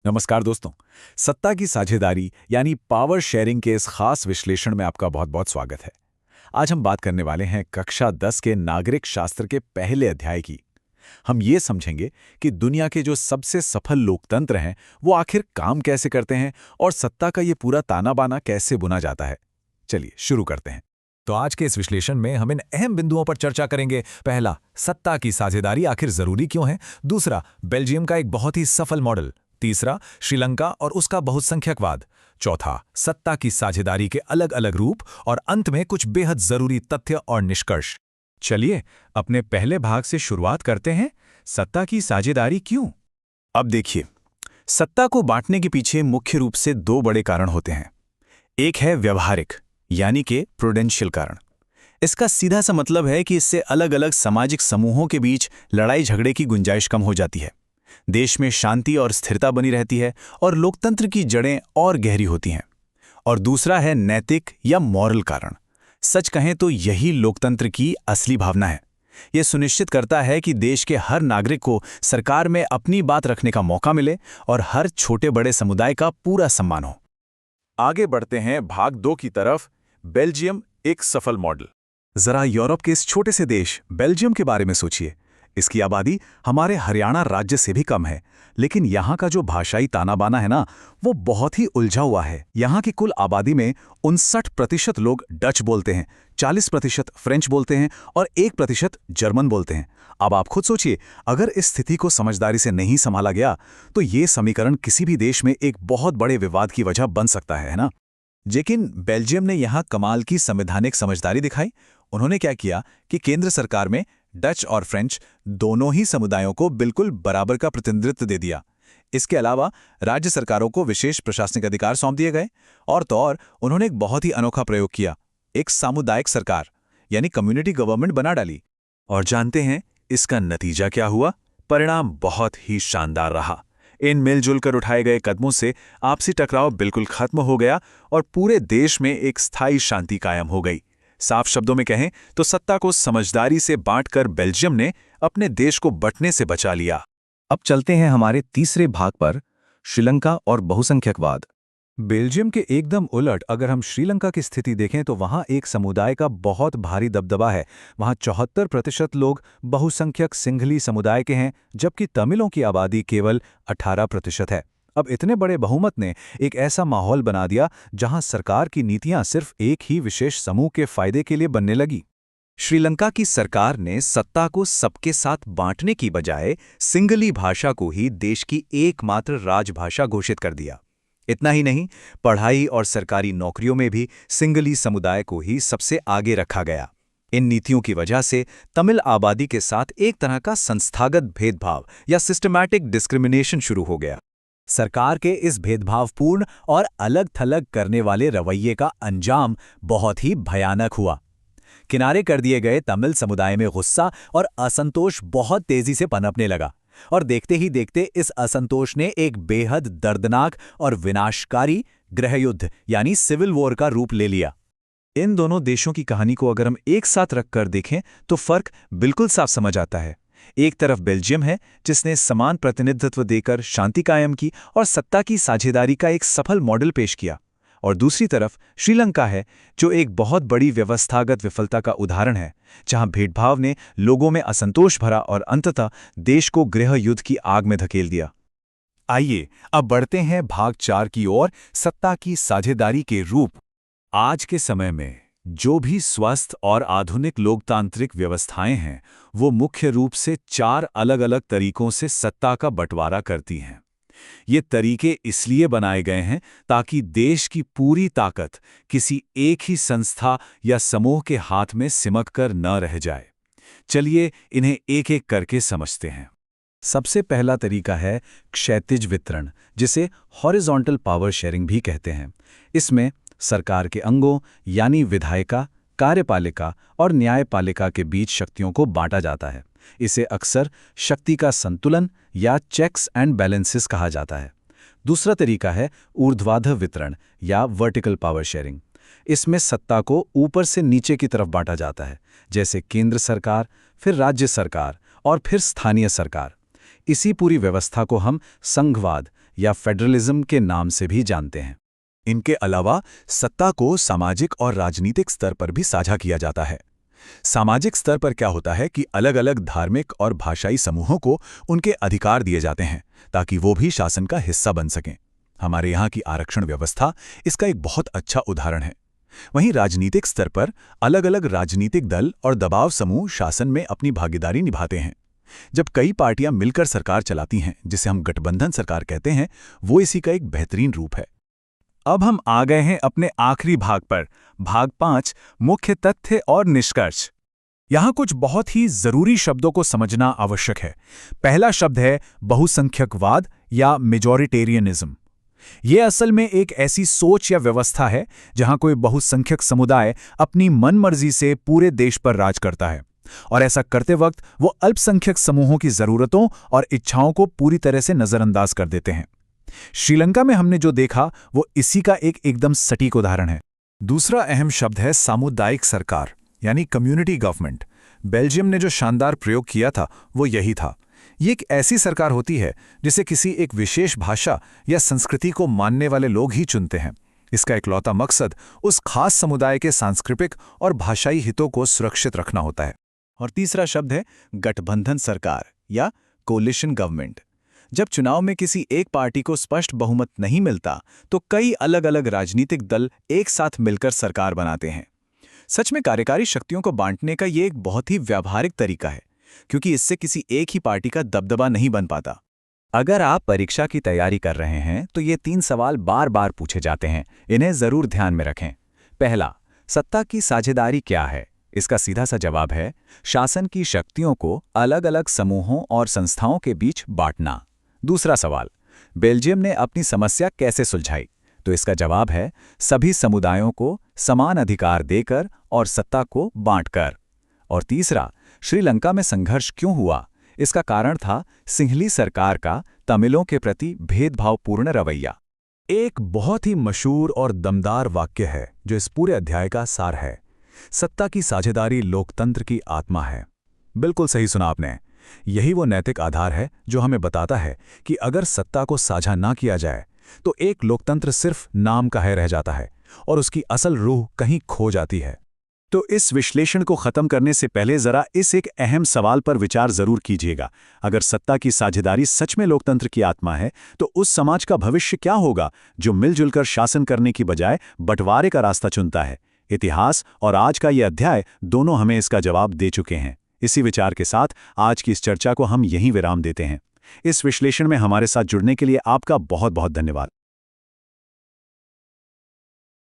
नमस्कार दोस्तों। सत्ता की साझेदारी यानी पावर शेयरिंग के इस खास विश्लेषण में आपका बहुत-बहुत स्वागत है। आज हम बात करने वाले हैं कक्षा 10 के नागरिक शास्त्र के पहले अध्याय की। हम ये समझेंगे कि दुनिया के जो सबसे सफल लोकतंत्र हैं, वो आखिर काम कैसे करते हैं और सत्ता का ये पूरा ताना-बाना कैसे बुना जाता है। चलिए शुरू करते हैं। तो आज के इस विश्लेषण में हम इन अहम बिंदुओं पर चर्चा करेंगे। पहला, सत्ता की साझेदारी आखिर जरूरी क्यों है। दूसरा, बेल्जियम का एक बहुत ही सफल मॉडल। तीसरा, श्रीलंका और उसका बहुसंख्यकवाद। चौथा, सत्ता की साझेदारी के अलग अलग रूप और अंत में कुछ बेहद जरूरी तथ्य और निष्कर्ष। चलिए अपने पहले भाग से शुरुआत करते हैं। सत्ता की साझेदारी क्यों। अब देखिए, सत्ता को बांटने के पीछे मुख्य रूप से दो बड़े कारण होते हैं। एक है व्यवहारिक यानी कि प्रूडेंशियल कारण। इसका सीधा सा मतलब है कि इससे अलग अलग सामाजिक समूहों के बीच लड़ाई झगड़े की गुंजाइश कम हो जाती है, देश में शांति और स्थिरता बनी रहती है और लोकतंत्र की जड़ें और गहरी होती हैं। और दूसरा है नैतिक या मॉरल कारण। सच कहें तो यही लोकतंत्र की असली भावना है। यह सुनिश्चित करता है कि देश के हर नागरिक को सरकार में अपनी बात रखने का मौका मिले और हर छोटे बड़े समुदाय का पूरा सम्मान हो। आगे बढ़ते हैं भाग 2 की तरफ। बेल्जियम एक सफल मॉडल। जरा यूरोप के इस छोटे से देश बेल्जियम के बारे में सोचिए। इसकी आबादी हमारे हरियाणा राज्य से भी कम है, लेकिन यहाँ का जो भाषाई ताना बाना है ना, वो बहुत ही उलझा हुआ है। यहाँ की कुल आबादी में 59% लोग डच बोलते हैं, 40% फ्रेंच बोलते हैं और 1% जर्मन बोलते हैं। अब आप खुद सोचिए, अगर इस स्थिति को समझदारी से नहीं संभाला गया तो ये समीकरण किसी भी देश में एक बहुत बड़े विवाद की वजह बन सकता है ना। लेकिन बेल्जियम ने यहाँ कमाल की संवैधानिक समझदारी दिखाई। उन्होंने क्या किया कि केंद्र सरकार में डच और फ्रेंच दोनों ही समुदायों को बिल्कुल बराबर का प्रतिनिधित्व दे दिया। इसके अलावा राज्य सरकारों को विशेष प्रशासनिक अधिकार सौंप दिए गए। और तो और उन्होंने एक बहुत ही अनोखा प्रयोग किया, एक सामुदायिक सरकार यानी कम्युनिटी गवर्नमेंट बना डाली। और जानते हैं इसका नतीजा क्या हुआ? परिणाम बहुत ही शानदार रहा। इन मिलजुल कर उठाए गए कदमों से आपसी टकराव बिल्कुल खत्म हो गया और पूरे देश में एक स्थायी शांति कायम हो गई। साफ शब्दों में कहें तो सत्ता को समझदारी से बांटकर बेल्जियम ने अपने देश को बंटने से बचा लिया। अब चलते हैं हमारे तीसरे भाग पर, श्रीलंका और बहुसंख्यकवाद। बेल्जियम के एकदम उलट अगर हम श्रीलंका की स्थिति देखें तो वहां एक समुदाय का बहुत भारी दबदबा है। वहां 74% लोग बहुसंख्यक सिंघली समुदाय के हैं, जबकि तमिलों की आबादी केवल 18% है। अब इतने बड़े बहुमत ने एक ऐसा माहौल बना दिया जहां सरकार की नीतियां सिर्फ एक ही विशेष समूह के फायदे के लिए बनने लगी। श्रीलंका की सरकार ने सत्ता को सबके साथ बांटने की बजाय सिंघली भाषा को ही देश की एकमात्र राजभाषा घोषित कर दिया। इतना ही नहीं, पढ़ाई और सरकारी नौकरियों में भी सिंघली समुदाय को ही सबसे आगे रखा गया। इन नीतियों की वजह से तमिल आबादी के साथ एक तरह का संस्थागत भेदभाव या सिस्टमैटिक डिस्क्रिमिनेशन शुरू हो गया। सरकार के इस भेदभावपूर्ण और अलग-थलग करने वाले रवैये का अंजाम बहुत ही भयानक हुआ। किनारे कर दिए गए तमिल समुदाय में गुस्सा और असंतोष बहुत तेजी से पनपने लगा और देखते ही देखते इस असंतोष ने एक बेहद दर्दनाक और विनाशकारी गृहयुद्ध यानी सिविल वॉर का रूप ले लिया। इन दोनों देशों की कहानी को अगर हम एक साथ रखकर देखें तो फर्क बिल्कुल साफ समझ आता है। एक तरफ बेल्जियम है जिसने समान प्रतिनिधित्व देकर शांति कायम की और सत्ता की साझेदारी का एक सफल मॉडल पेश किया, और दूसरी तरफ श्रीलंका है जो एक बहुत बड़ी व्यवस्थागत विफलता का उदाहरण है, जहां भेदभाव ने लोगों में असंतोष भरा और अंततः देश को गृह युद्ध की आग में धकेल दिया। आइए अब बढ़ते हैं भाग 4 की ओर, सत्ता की साझेदारी के रूप। आज के समय में जो भी स्वस्थ और आधुनिक लोकतांत्रिक व्यवस्थाएं हैं, वो मुख्य रूप से 4 अलग-अलग तरीकों से सत्ता का बंटवारा करती हैं। ये तरीके इसलिए बनाए गए हैं ताकि देश की पूरी ताकत किसी एक ही संस्था या समूह के हाथ में सिमट कर न रह जाए। चलिए इन्हें एक एक करके समझते हैं। सबसे पहला तरीका है क्षैतिज वितरण, जिसे हॉरिजॉन्टल पावर शेयरिंग भी कहते हैं। इसमें सरकार के अंगों यानी विधायिका, कार्यपालिका और न्यायपालिका के बीच शक्तियों को बांटा जाता है। इसे अक्सर शक्ति का संतुलन या चेक्स एंड बैलेंसेस कहा जाता है। दूसरा तरीका है ऊर्ध्वाधर वितरण या वर्टिकल पावर शेयरिंग। इसमें सत्ता को ऊपर से नीचे की तरफ बांटा जाता है, जैसे केंद्र सरकार, फिर राज्य सरकार और फिर स्थानीय सरकार। इसी पूरी व्यवस्था को हम संघवाद या फेडरलिज्म के नाम से भी जानते हैं। इनके अलावा सत्ता को सामाजिक और राजनीतिक स्तर पर भी साझा किया जाता है। सामाजिक स्तर पर क्या होता है कि अलग-अलग धार्मिक और भाषाई समूहों को उनके अधिकार दिए जाते हैं ताकि वो भी शासन का हिस्सा बन सकें। हमारे यहाँ की आरक्षण व्यवस्था इसका एक बहुत अच्छा उदाहरण है। वहीं राजनीतिक स्तर पर अलग-अलग राजनीतिक दल और दबाव समूह शासन में अपनी भागीदारी निभाते हैं। जब कई पार्टियां मिलकर सरकार चलाती हैं, जिसे हम गठबंधन सरकार कहते हैं, वो इसी का एक बेहतरीन रूप है। अब हम आ गए हैं अपने आखिरी भाग पर, भाग 5, मुख्य तथ्य और निष्कर्ष। यहाँ कुछ बहुत ही जरूरी शब्दों को समझना आवश्यक है। पहला शब्द है बहुसंख्यकवाद या मेजॉरिटेरियनिज्म। ये असल में एक ऐसी सोच या व्यवस्था है जहां कोई बहुसंख्यक समुदाय अपनी मनमर्जी से पूरे देश पर राज करता है, और ऐसा करते वक्त वो अल्पसंख्यक समूहों की जरूरतों और इच्छाओं को पूरी तरह से नजरअंदाज कर देते हैं। श्रीलंका में हमने जो देखा वो इसी का एक एकदम सटीक उदाहरण है। दूसरा अहम शब्द है सामुदायिक सरकार यानी कम्युनिटी गवर्नमेंट। बेल्जियम ने जो शानदार प्रयोग किया था वो यही था। ये एक ऐसी सरकार होती है जिसे किसी एक विशेष भाषा या संस्कृति को मानने वाले लोग ही चुनते हैं। इसका इकलौता मकसद उस खास समुदाय के सांस्कृतिक और भाषाई हितों को सुरक्षित रखना होता है। और तीसरा शब्द है गठबंधन सरकार या कोलिशन गवर्नमेंट। जब चुनाव में किसी एक पार्टी को स्पष्ट बहुमत नहीं मिलता तो कई अलग अलग राजनीतिक दल एक साथ मिलकर सरकार बनाते हैं। सच में कार्यकारी शक्तियों को बांटने का ये एक बहुत ही व्यावहारिक तरीका है, क्योंकि इससे किसी एक ही पार्टी का दबदबा नहीं बन पाता। अगर आप परीक्षा की तैयारी कर रहे हैं तो ये 3 सवाल बार बार पूछे जाते हैं, इन्हें जरूर ध्यान में रखें। पहला, सत्ता की साझेदारी क्या है? इसका सीधा सा जवाब है शासन की शक्तियों को अलग अलग समूहों और संस्थाओं के बीच बांटना। दूसरा सवाल, बेल्जियम ने अपनी समस्या कैसे सुलझाई? तो इसका जवाब है सभी समुदायों को समान अधिकार देकर और सत्ता को बांटकर। और तीसरा, श्रीलंका में संघर्ष क्यों हुआ? इसका कारण था सिंहली सरकार का तमिलों के प्रति भेदभावपूर्ण रवैया। एक बहुत ही मशहूर और दमदार वाक्य है जो इस पूरे अध्याय का सार है, सत्ता की साझेदारी लोकतंत्र की आत्मा है। बिल्कुल सही सुना आपने। यही वो नैतिक आधार है जो हमें बताता है कि अगर सत्ता को साझा ना किया जाए तो एक लोकतंत्र सिर्फ नाम का है रह जाता है और उसकी असल रूह कहीं खो जाती है। तो इस विश्लेषण को खत्म करने से पहले जरा इस एक अहम सवाल पर विचार जरूर कीजिएगा। अगर सत्ता की साझेदारी सच में लोकतंत्र की आत्मा है तो उस समाज का भविष्य क्या होगा जो मिलजुल कर शासन करने की बजाय बंटवारे का रास्ता चुनता है? इतिहास और आज का ये अध्याय दोनों हमें इसका जवाब दे चुके हैं। इसी विचार के साथ आज की इस चर्चा को हम यहीं विराम देते हैं। इस विश्लेषण में हमारे साथ जुड़ने के लिए आपका बहुत बहुत धन्यवाद।